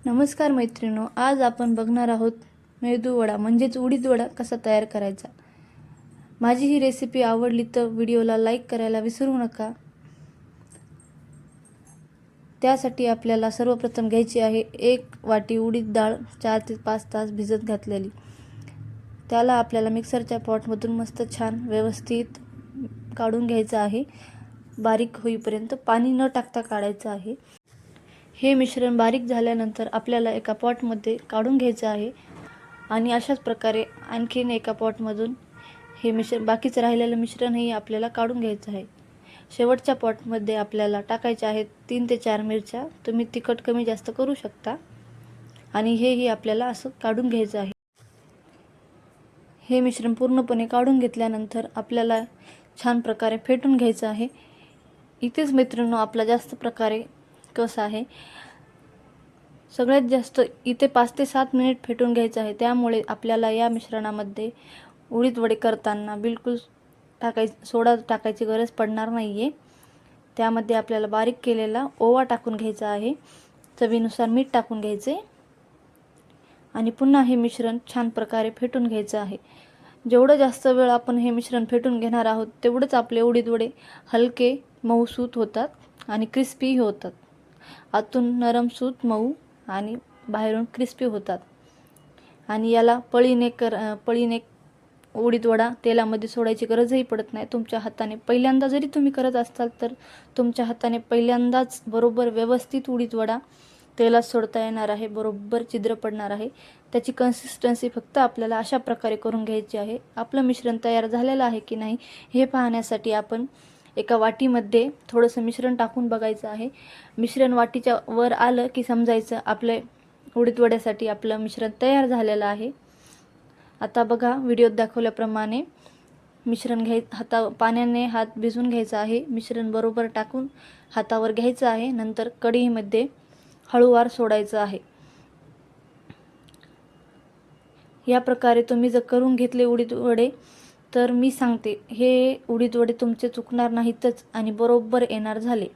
नमस्कार मैत्रिणो, आज आपण बघणार आहोत मेदू वडा म्हणजेच उडीद वडा कसा तयार करायचा। माझी ही रेसिपी आवडली तर व्हिडिओला लाईक करायला विसरू नका। त्यासाठी आपल्याला सर्वप्रथम घ्यायची आहे 1 वाटी उडीद डाळ 4 ते 5 तास भिजत घातलेली। त्याला आपल्याला मिक्सरच्या पॉटमधून मस्त छान व्यवस्थित काढून घ्यायचं आहे। बारीक होईपर्यंत पाणी न टाकता काढायचं आहे। हे मिश्रण बारीक झाल्यानंतर आपल्याला एका पॉटमध्ये काढून घ्यायचं आहे आणि अशाच प्रकारे आणखीन एका पॉटमधून हे मिश्रण बाकीचं राहिलेलं मिश्रणही आपल्याला काढून घ्यायचं आहे। शेवटच्या पॉटमध्ये आपल्याला टाकायचे आहेत 3 ते 4 मिरच्या। तुम्ही तिखट कमी जास्त करू शकता आणि हेही आपल्याला असं काढून घ्यायचं आहे। हे मिश्रण पूर्णपणे काढून घेतल्यानंतर आपल्याला छान प्रकारे फेटून घ्यायचं आहे। इथेच मित्रांनो आपला जास्त प्रकारे कस आहे, सगळ्यात जास्त इथे 5 ते 7 मिनिट फेटून घ्यायचं आहे। त्यामुळे आपल्याला या मिश्रणामध्ये उडीद वडे करताना बिलकुल सोडा टाकायची गरज पडणार नाहीये। त्यामध्ये आपल्याला बारीक केलेला ओवा टाकून घ्यायचा आहे, चवीनुसार मीठ टाकून घ्यायचे आणि पुन्हा हे मिश्रण छान प्रकारे फेटून घ्यायचं आहे। जेवढं जास्त वेळ आपण हे मिश्रण फेटून घेणार आहोत तेवढेच आपले उडीद वडे हलके मऊसूत होतात आणि क्रिस्पी होतात। आतून नरम सूत मऊ आणि बाहेरून क्रिस्पी होतात। आणि याला पळीने उडीद वडा तेलामध्ये सोडायची गरजही पडत नाही। तुमच्या हाताने पहिल्यांदा जरी तुम्ही करत असाल तर तुमच्या हाताने पहिल्यांदाच बरोबर व्यवस्थित उडीद वडा तेलात सोडता येणार आहे, बरोबर छिद्र पडणार आहे। त्याची कन्सिस्टन्सी फक्त आपल्याला अशा प्रकारे करून घ्यायची आहे। आपलं मिश्रण तयार झालेलं आहे की नाही हे पाहण्यासाठी आपण एका वाटीमध्ये थोडंसं मिश्रण टाकून बघायचं आहे। मिश्रण वाटीच्या वर आलं की समजायचं आपले उडीद वड्यासाठी आपलं मिश्रण तयार झालेलं आहे। आता बघा व्हिडिओत दाखवल्याप्रमाणे मिश्रण पाण्याने हात भिजवून घ्यायचा आहे। मिश्रण बरोबर टाकून हातावर घ्यायचं आहे, नंतर कढईमध्ये हळूवार सोडायचं आहे। या प्रकारे तुम्ही जर करून घेतले उडीद वडे तर मी सांगते हे उडीद वडे तुमचे चुकणार नाहीतच आणि बरोबर येणार झाले।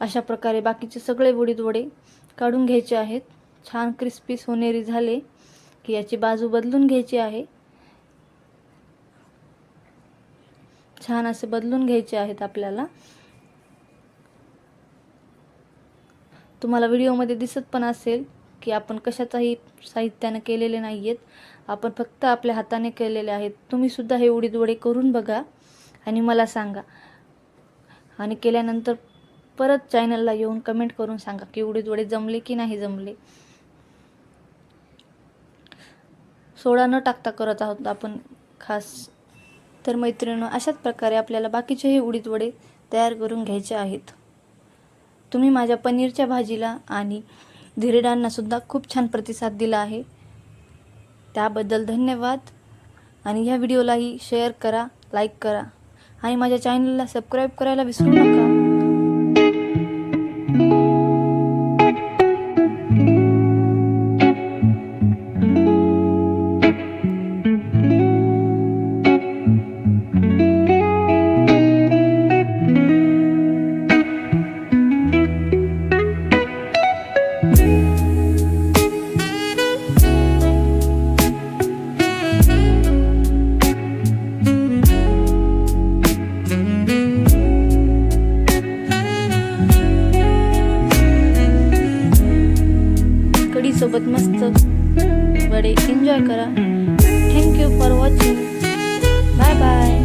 अशा प्रकारे बाकीचे सगळे उडीद वडे काढून घ्यायचे आहेत। छान क्रिस्पी सोनेरी झाले की याची बाजू बदलून घ्यायची आहे। छान असे बदलून घ्यायचे आहेत आपल्याला। तुम्हाला व्हिडिओमध्ये दिसत पण असेल की आपण कशाचाही साहित्याने केलेले नाहीयेत, आपण फक्त आपल्या हाताने केलेले आहेत। तुम्ही सुद्धा हे उडीद वडे करून बघा आणि मला सांगा आणि केल्यानंतर परत चॅनलला येऊन कमेंट करून सांगा की उडीद वडे जमले की नाही जमले। सोडा न टाकता करत आहोत आपण खास। तर मैत्रिणींनो अशाच प्रकारे आपल्याला बाकीचेही उडीद वडे तयार करून घ्यायचे आहेत। तुम्ही माझ्या पनीरच्या भाजीला आणि धिरडांना सुद्धा खूप छान प्रतिसाद दिला आहे, त्याबद्दल धन्यवाद। आणि ह्या व्हिडिओलाही शेअर करा, लाईक करा आणि माझ्या चॅनलला सबस्क्राईब करायला विसरू नका। सोबत मस्त वडे एन्जॉय करा। Thank you for watching. Bye bye.